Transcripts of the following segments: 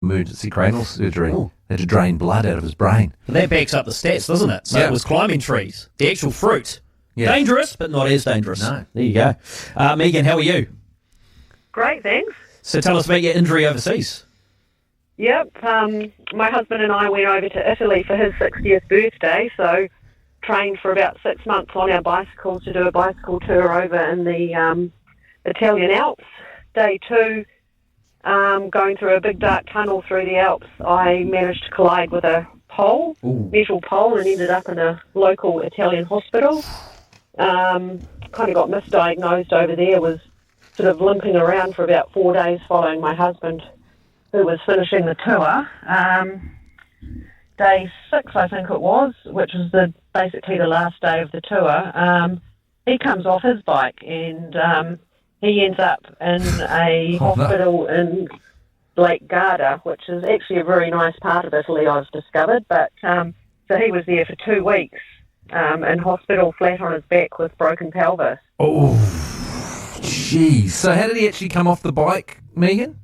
emergency cranial surgery. Oh. They had to drain blood out of his brain. And that backs up the stats, doesn't it? So Yeah. it was climbing trees, the actual fruit. Yeah. Dangerous, but not as dangerous. No. There you go. Megan, how are you? Great, thanks. So tell us about your injury overseas. Yep, my husband and I went over to Italy for his 60th birthday, so trained for about 6 months on our bicycles to do a bicycle tour over in the Italian Alps. Day 2, going through a big dark tunnel through the Alps, I managed to collide with a pole, metal pole, and ended up in a local Italian hospital. Kind of got misdiagnosed over there, was sort of limping around for about 4 days following my husband, who was finishing the tour. Day 6, I think it was, which was basically the last day of the tour. He comes off his bike and he ends up in a hospital in Lake Garda, which is actually a very nice part of Italy, I've discovered. But so he was there for 2 weeks in hospital, flat on his back with broken pelvis. Oh, jeez. So how did he actually come off the bike, Megan?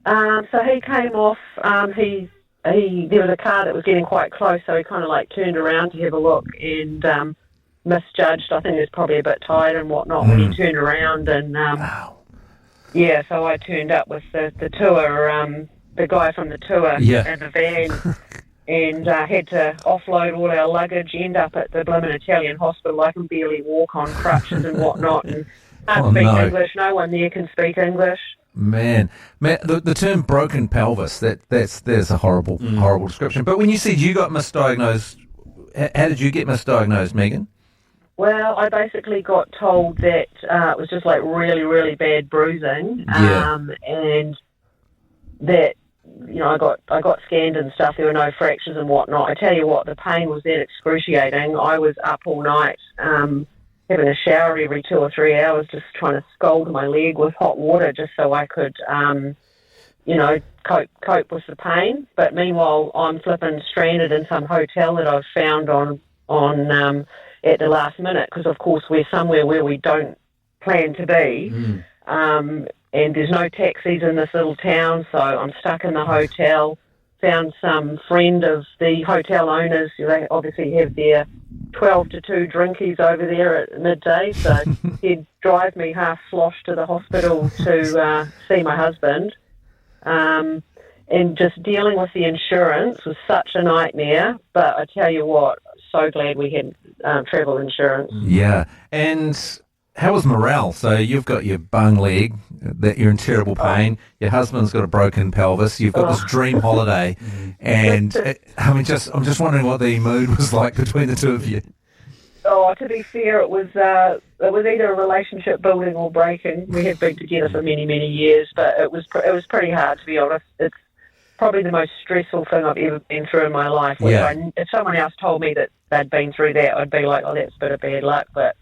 So he came off. There was a car that was getting quite close, so he kind of like turned around to have a look and misjudged. I think he was probably a bit tired and whatnot when he turned around. And Wow. yeah, so I turned up with the tour, the guy from the tour in the van, and had to offload all our luggage. End up at the blooming Italian hospital. I can barely walk on crutches and whatnot, and can't speak English. No one there can speak English. Man, the term broken pelvis, there's a horrible description. But when you said you got misdiagnosed, how did you get misdiagnosed, Megan? Well, I basically got told that it was just like really, really bad bruising, and that, you know, I got scanned and stuff. There were no fractures and whatnot. I tell you what, the pain was that excruciating. I was up all night, having a shower every 2 or 3 hours, just trying to scald my leg with hot water just so I could, cope with the pain. But meanwhile, I'm flipping stranded in some hotel that I've found on at the last minute, because of course we're somewhere where we don't plan to be, and there's no taxis in this little town, so I'm stuck in the hotel. Found some friend of the hotel owners. They obviously have their 12 to 2 drinkies over there at midday, so he'd drive me half sloshed to the hospital to see my husband. And just dealing with the insurance was such a nightmare, but I tell you what, so glad we had travel insurance. Yeah. And how was morale? So you've got your bung leg, that you're in terrible pain. Your husband's got a broken pelvis. You've got this dream holiday, and I'm just wondering what the mood was like between the two of you. Oh, to be fair, it was either a relationship building or breaking. We had been together for many, many years, but it was pretty hard, to be honest. It's probably the most stressful thing I've ever been through in my life. If someone else told me that they'd been through that, I'd be like, oh, that's a bit of bad luck. But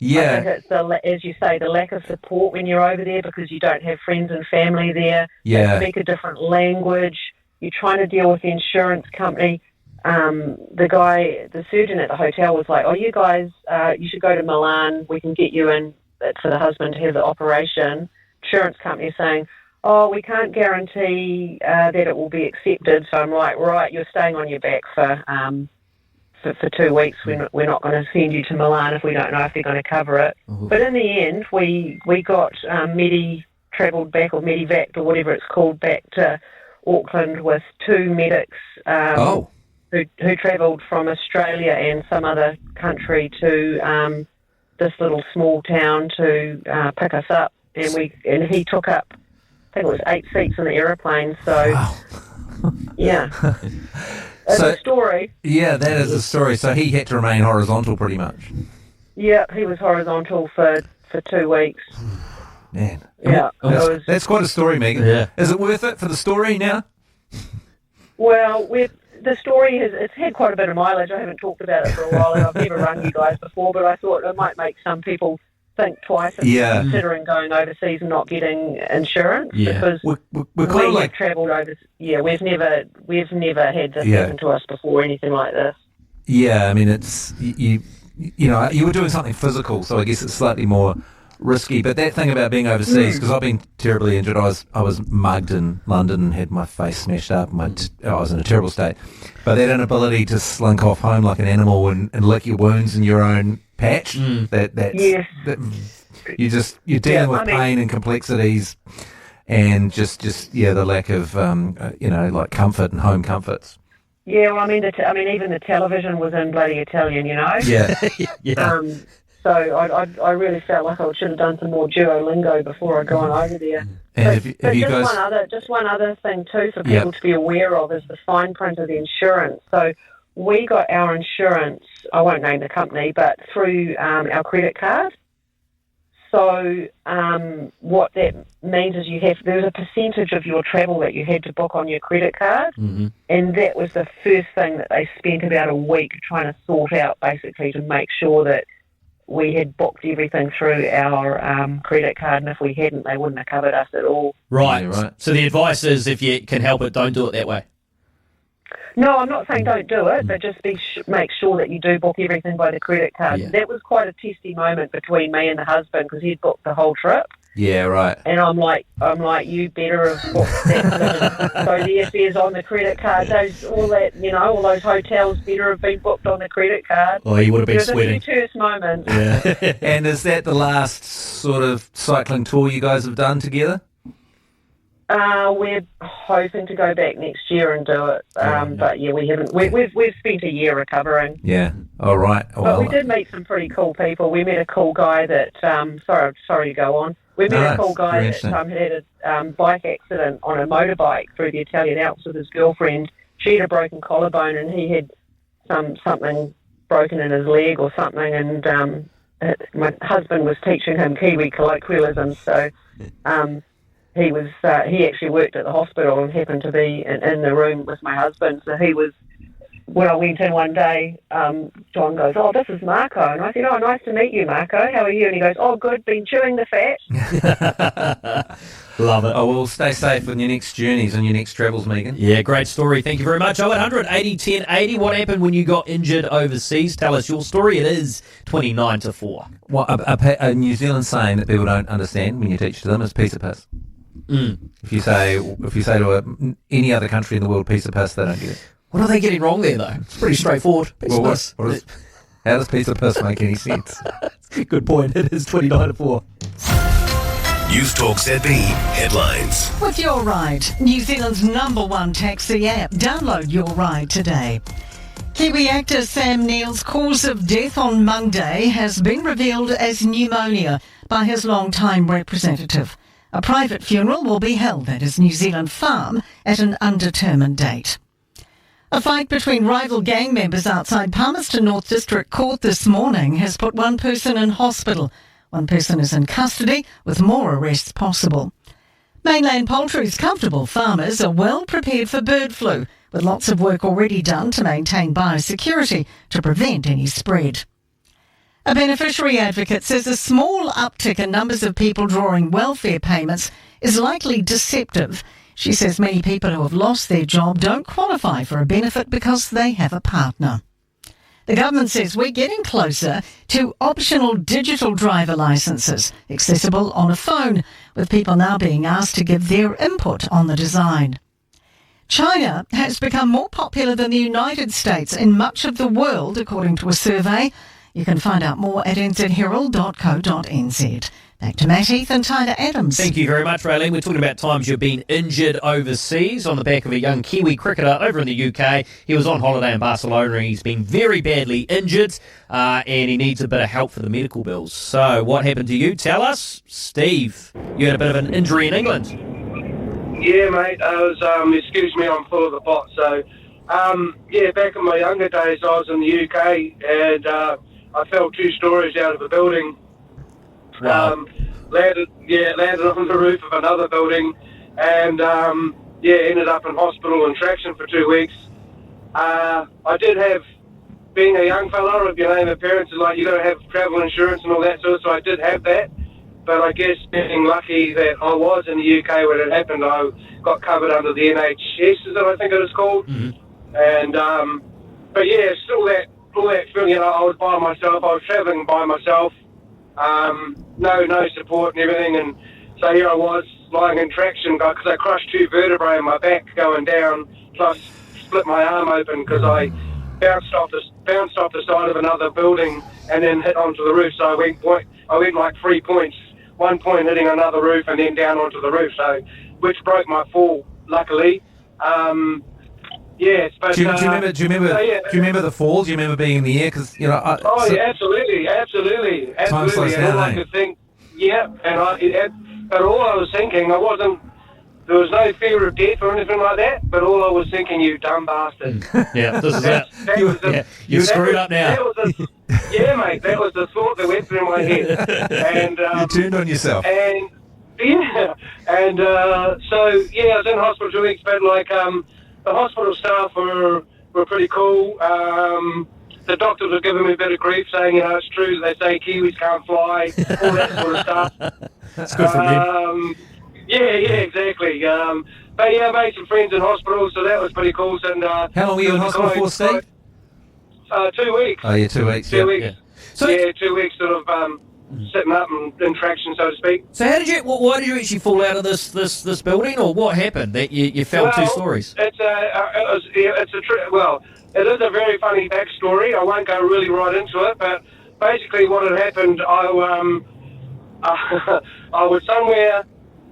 I think it's, as you say, the lack of support when you're over there, because you don't have friends and family there. Yeah. They speak a different language. You're trying to deal with the insurance company. The surgeon at the hotel was like, oh, you guys, you should go to Milan. We can get you in for the husband to have the operation. Insurance company is saying, oh, we can't guarantee that it will be accepted. So I'm like, right, you're staying on your back for 2 weeks. We're not going to send you to Milan if we don't know if they're going to cover it. Mm-hmm. But in the end, we got travelled back, or Medivac or whatever it's called, back to Auckland with 2 medics who travelled from Australia and some other country to this little small town to pick us up. And he took up, I think it was 8 seats in the aeroplane. So, wow. Yeah. It's a story. Yeah, that is a story. So he had to remain horizontal pretty much. Yeah, he was horizontal for 2 weeks. Man. Yeah. That's quite a story, Megan. Yeah. Is it worth it for the story now? Well, the story it's had quite a bit of mileage. I haven't talked about it for a while, and I've never rung you guys before, but I thought it might make some people think twice considering going overseas and not getting insurance. Yeah. Because we're kind of like travelled over. Yeah, we've never had this happen to us before, anything like this. Yeah, I mean, it's you were doing something physical, so I guess it's slightly more risky. But that thing about being overseas, because I've been terribly injured. I was mugged in London and had my face smashed up. I was in a terrible state. But that inability to slink off home like an animal and lick your wounds in your own patch, Yes. you're dealing with pain and complexities, and just the lack of like comfort and home comforts. Yeah, well, even the television was in bloody Italian, you know. Yeah. Yeah. So I really felt like I should have done some more Duolingo before I gone over there. And But just one other thing too for people to be aware of is the fine print of the insurance. So we got our insurance, I won't name the company, but through our credit card. So what that means is there's a percentage of your travel that you had to book on your credit card, and that was the first thing that they spent about a week trying to sort out, basically to make sure that we had booked everything through our credit card, and if we hadn't, they wouldn't have covered us at all. Right. Yeah, right. So the advice is, if you can help it, don't do it that way. No, I'm not saying don't do it, but just make sure that you do book everything by the credit card. Yeah. That was quite a testy moment between me and the husband because he'd booked the whole trip. Yeah, right. And I'm like, you better have booked that. So the affairs on the credit card, all those hotels better have been booked on the credit card. Oh, you would have been There was sweating. a few terse moments. Yeah. And is that the last sort of cycling tour you guys have done together? We're hoping to go back next year and do it, but yeah, we haven't. We've spent a year recovering. Yeah. All right. But we did meet some pretty cool people. We met a cool guy that. Sorry to go on. We met a cool guy that had a bike accident on a motorbike through the Italian Alps with his girlfriend. She had a broken collarbone, and he had something broken in his leg or something. And my husband was teaching him Kiwi colloquialism, so. He actually worked at the hospital and happened to be in the room with my husband. So he was, when I went in one day, John goes, "Oh, this is Marco." And I said, "Oh, nice to meet you, Marco. How are you?" And he goes, "Oh, good, been chewing the fat." Love it. Oh, well, stay safe on your next journeys and your next travels, Megan. Yeah, great story. Thank you very much. 0800 80 10 80. What happened when you got injured overseas? Tell us your story. It is 29 to 4. What a New Zealand saying that people don't understand when you teach to them is piece of piss. If you say to any other country in the world piece of piss, they don't get it. What are they getting wrong there, though? It's pretty straightforward. Piece of piss. How does piece of piss make any sense? Good point. It is 29 to 4. News Talk ZB headlines. With Your Ride, New Zealand's #1 taxi app. Download Your Ride today. Kiwi actor Sam Neill's cause of death on Monday has been revealed as pneumonia by his long-time representative. A private funeral will be held at his New Zealand farm at an undetermined date. A fight between rival gang members outside Palmerston North District Court this morning has put one person in hospital. One person is in custody, with more arrests possible. Mainland Poultry's comfortable farmers are well prepared for bird flu, with lots of work already done to maintain biosecurity to prevent any spread. A beneficiary advocate says a small uptick in numbers of people drawing welfare payments is likely deceptive. She says many people who have lost their job don't qualify for a benefit because they have a partner. The government says we're getting closer to optional digital driver licences, accessible on a phone, with people now being asked to give their input on the design. China has become more popular than the United States in much of the world, according to a survey. You can find out more at nzherald.co.nz. Back to Matt Heath and Tyler Adams. Thank you very much, Raylene. We're talking about times you've been injured overseas on the back of a young Kiwi cricketer over in the UK. He was on holiday in Barcelona and he's been very badly injured and he needs a bit of help for the medical bills. So what happened to you? Tell us. Steve, you had a bit of an injury in England. Yeah, mate. I was, excuse me, I'm full of the pot. So, back in my younger days, I was in the UK and I fell 2 stories out of a building. Wow. Landed on the roof of another building and, ended up in hospital and traction for 2 weeks. I did have, being a young fella, if your name of parents is like, you got to have travel insurance and all that sort of, so I did have that. But I guess being lucky that I was in the UK when it happened, I got covered under the NHS, is that I think it is called. Mm-hmm. And, still that feeling, I was by myself, I was travelling by myself, no support and everything. And so here I was lying in traction because I crushed 2 vertebrae in my back going down, plus split my arm open because I bounced off the side of another building and then hit onto the roof. So I went like 3 points, 1 point hitting another roof and then down onto the roof. So which broke my fall, luckily. Yes, but Do you remember the fall? Do you remember being in the air? Because yeah, absolutely. Time slows And all down, I could think, yeah, but all I was thinking, there was no fear of death or anything like that. But all I was thinking, you dumb bastard. Yeah, this is it. You're screwed up now. Yeah, mate, that was the thought that went through my head. And you turned on yourself. And yeah, and so yeah, I was in hospital 2 weeks, but like the hospital staff were pretty cool. The doctors were giving me a bit of grief, saying, it's true that they say Kiwis can't fly, all that sort of stuff. That's good for them. Yeah, exactly. But yeah, I made some friends in hospital, so that was pretty cool. And How long were you in hospital for, Steve? 2 weeks. Oh, yeah, 2 weeks. 2 weeks. Yeah. So, 2 weeks sort of sitting up and in traction, so to speak. So why did you actually fall out of this building, or what happened that you fell 2 stories? It is a very funny backstory. I won't go really right into it, but basically what had happened, I was somewhere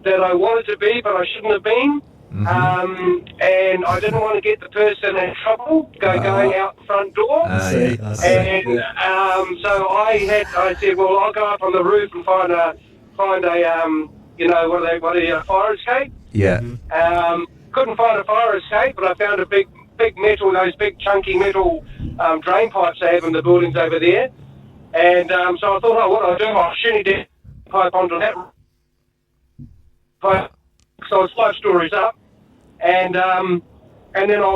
that I wanted to be, but I shouldn't have been. Mm-hmm. And I didn't want to get the person in trouble going out the front door. I see. So I said, well, I'll go up on the roof and find a fire escape. Yeah. Couldn't find a fire escape, but I found a big metal, those big chunky metal drain pipes they have in the buildings over there. And so I thought, what I'll do, I'll shinny down pipe onto that pipe. So it's 5 stories up, and then I'll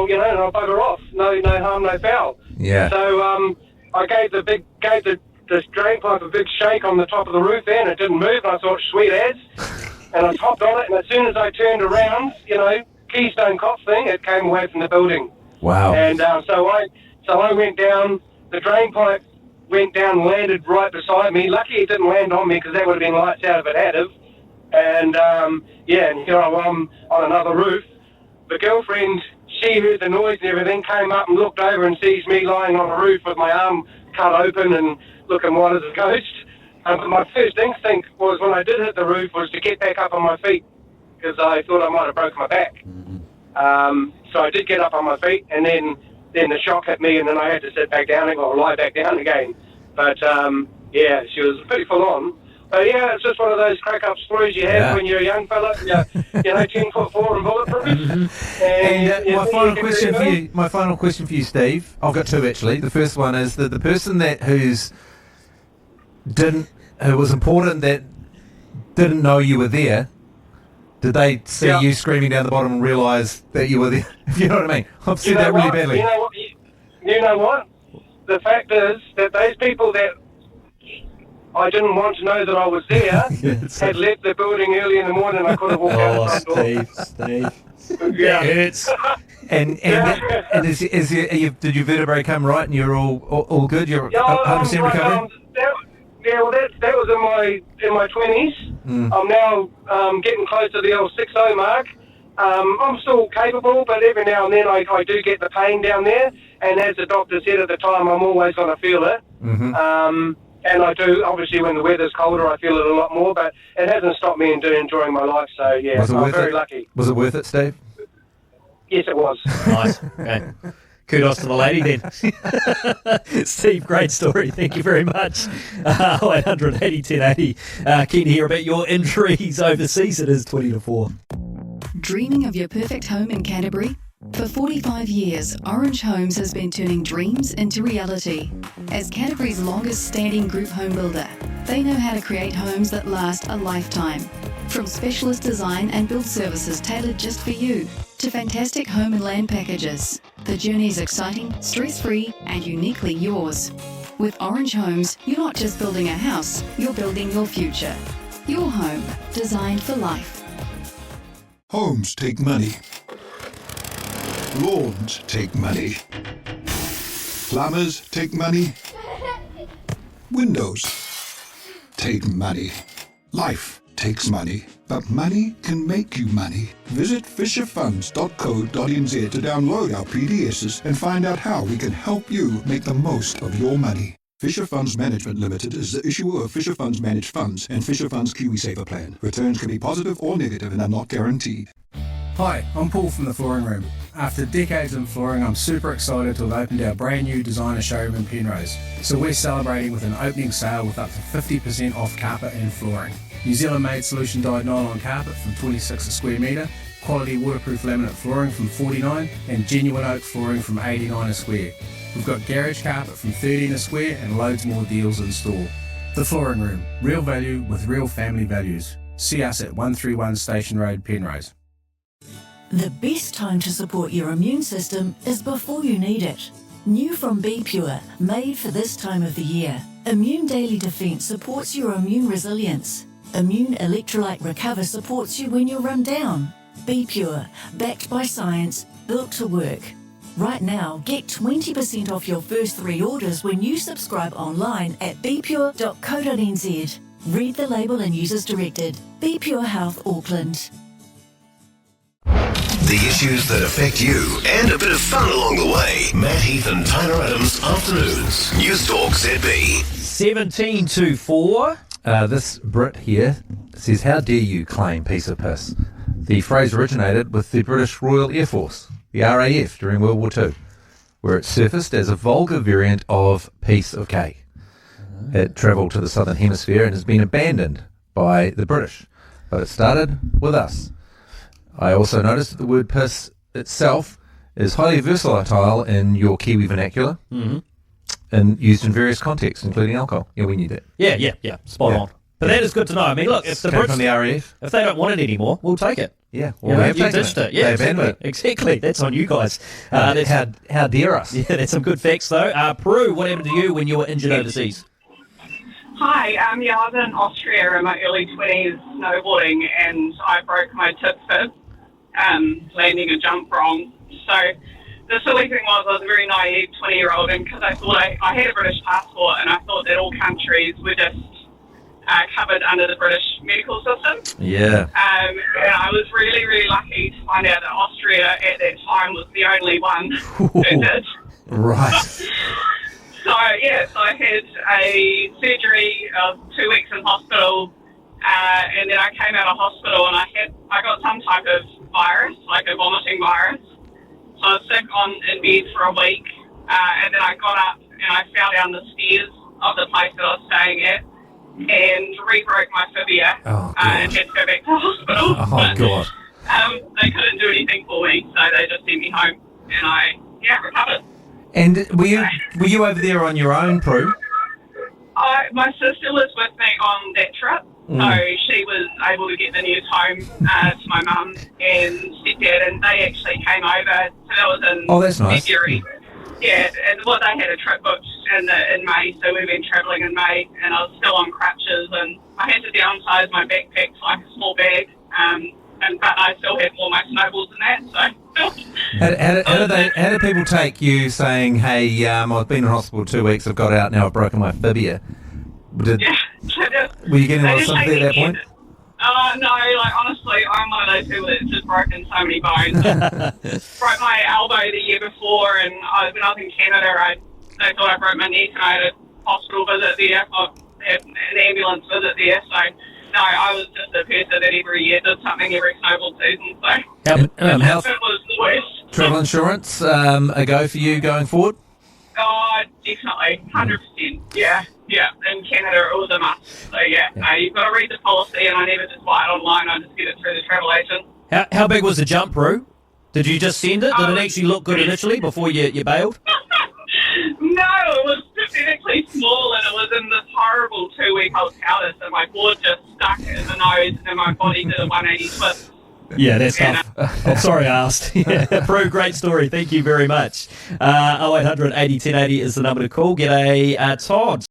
bugger off. No harm, no foul. Yeah. So I gave the drain pipe a big shake on the top of the roof there, and it didn't move. And I thought, sweet as, and I hopped on it. And as soon as I turned around, Keystone Cops thing, it came away from the building. Wow. And so I went down. The drain pipe went down, and landed right beside me. Lucky it didn't land on me because that would have been lights out if it had. And and here I'm on another roof. The girlfriend, she heard the noise and everything, came up and looked over and sees me lying on a roof with my arm cut open and looking white as a ghost. But my first instinct was, when I did hit the roof, was to get back up on my feet because I thought I might have broken my back. So I did get up on my feet, and then the shock hit me, and then I had to sit back down and lie back down again. But she was pretty full on. But yeah, it's just one of those crack-up stories you have when you're a young fella, 10'4" and bulletproof. And my final question for you, Steve. I've got 2 actually. The first one is that the person who was important that didn't know you were there. Did they see you screaming down the bottom and realise that you were there? If you know what I mean. I've said that really badly. You know what? The fact is that those people that I didn't want to know that I was there had left the building early in the morning. I could have walked out the front door. Steve. Yeah. It's And did your vertebrae come right and you're all good? You're 100% recovered? That was in my 20s. I'm now getting close to the old 6-0 mark. I'm still capable, but every now and then I do get the pain down there. And as the doctor said at the time, I'm always going to feel it. Mm-hmm. And I do, obviously, when the weather's colder, I feel it a lot more. But it hasn't stopped me enjoying my life. So yeah, I'm very lucky. Was it worth it, Steve? Yes, it was. nice. Okay. Kudos to the lady then. Steve, great story. Thank you very much. 800 80 1080. Keen to hear about your injuries overseas. It is 20-4. Dreaming of your perfect home in Canterbury? For 45 years, Orange Homes has been turning dreams into reality. As Canterbury's longest standing group home builder, they know how to create homes that last a lifetime. From specialist design and build services tailored just for you, to fantastic home and land packages. The journey is exciting, stress-free, and uniquely yours. With Orange Homes, you're not just building a house, you're building your future. Your home, designed for life. Homes take money. Lawns take money. Plumbers take money. Windows take money. Life takes money, but money can make you money. Visit fisherfunds.co.nz to download our PDSs and find out how we can help you make the most of your money. Fisher Funds Management Limited is the issuer of Fisher Funds Managed Funds and Fisher Funds KiwiSaver Plan. Returns can be positive or negative and are not guaranteed. Hi, I'm Paul from the Flooring Room. After decades in flooring, I'm super excited to have opened our brand new designer showroom in Penrose. So we're celebrating with an opening sale with up to 50% off carpet and flooring. New Zealand made solution dyed nylon carpet from 26 a square metre, quality waterproof laminate flooring from 49 and genuine oak flooring from 89 a square. We've got garage carpet from 13 a square and loads more deals in store. The Flooring Room, real value with real family values. See us at 131 Station Road, Penrose. The best time to support your immune system is before you need it. New from Be Pure, made for this time of the year. Immune Daily Defense supports your immune resilience. Immune Electrolyte Recover supports you when you're run down. Be Pure, backed by science, built to work. Right now, get 20% off your first 3 orders when you subscribe online at bepure.co.nz. Read the label and use as directed. Be Pure Health Auckland. The issues that affect you and a bit of fun along the way. Matt Heath and Tyler Adams, Afternoons. News Talk ZB. 17 to 4. This Brit here says, how dare you claim piece of piss? The phrase originated with the British Royal Air Force, the RAF, during World War II, where it surfaced as a vulgar variant of piece of cake. It travelled to the Southern Hemisphere and has been abandoned by the British, but it started with us. I also noticed that the word piss itself is highly versatile in your Kiwi vernacular and used in various contexts, including alcohol. Yeah, we need it. Yeah. Spot on. But that is good to know. I mean, look, if the Came Brits, from the RAF. if they don't want it anymore, we'll take it. Yeah, You well, know, we have you taken ditched it. it. Yeah, They abandoned exactly. Exactly. That's on you guys. it. How dare us? Yeah, that's some good facts, though. Prue, what happened to you when you were injured overseas? Hi, I was in Austria in my early 20s snowboarding and I broke my tip fib, landing a jump wrong. So the silly thing was I was a very naive 20-year-old and because I thought I had a British passport and I thought that all countries were just covered under the British medical system. Yeah. And I was really, really lucky to find out that Austria at that time was the only one who did. Right. So I had a surgery of 2 weeks in hospital, and then I came out of hospital and I got some type of virus, like a vomiting virus. So I was sick in bed for a week, and then I got up and I fell down the stairs of the place that I was staying at and re-broke my fibia and had to go back to hospital. Oh, but, God. they couldn't do anything for me, so they just sent me home, and I recovered. And were you over there on your own, Prue? My sister was with me on that trip, so she was able to get the news home to my mum and stepdad, and they actually came over. So that was in that's nice. February. Yeah, and they had a trip booked in May, so we've been travelling in May, and I was still on crutches, and I had to downsize my backpack to like a small bag, but I still had all my snowballs in that, so... How did people take you saying, hey, I've been in hospital 2 weeks, I've got out, now I've broken my fibia? Were you getting a lot of sympathy at that point? No, honestly, I'm one of those people that's just broken so many bones. Broke my elbow the year before, and when I was in Canada, they thought I broke my neck, and I had a hospital visit there, an ambulance visit there, so... No, I was just a person that every year did something every snowball season, so Health, it was the worst. travel insurance, a go for you going forward? Oh, definitely, 100%. Yeah, in Canada it was a must. So you've got to read the policy, and I never just buy it online, I just get it through the travel agent. How big was the jump, Prue? Did you just send it? Did it actually look good initially before you bailed? No, it was pathetically small, and it was in this horrible 2-week hiatus, and my board just stuck in the nose, and my body did a 180 twist. Yeah, that's tough. I'm sorry I asked. Prue, great story. Thank you very much. 0800 80 1080 is the number to call. G'day, Todd.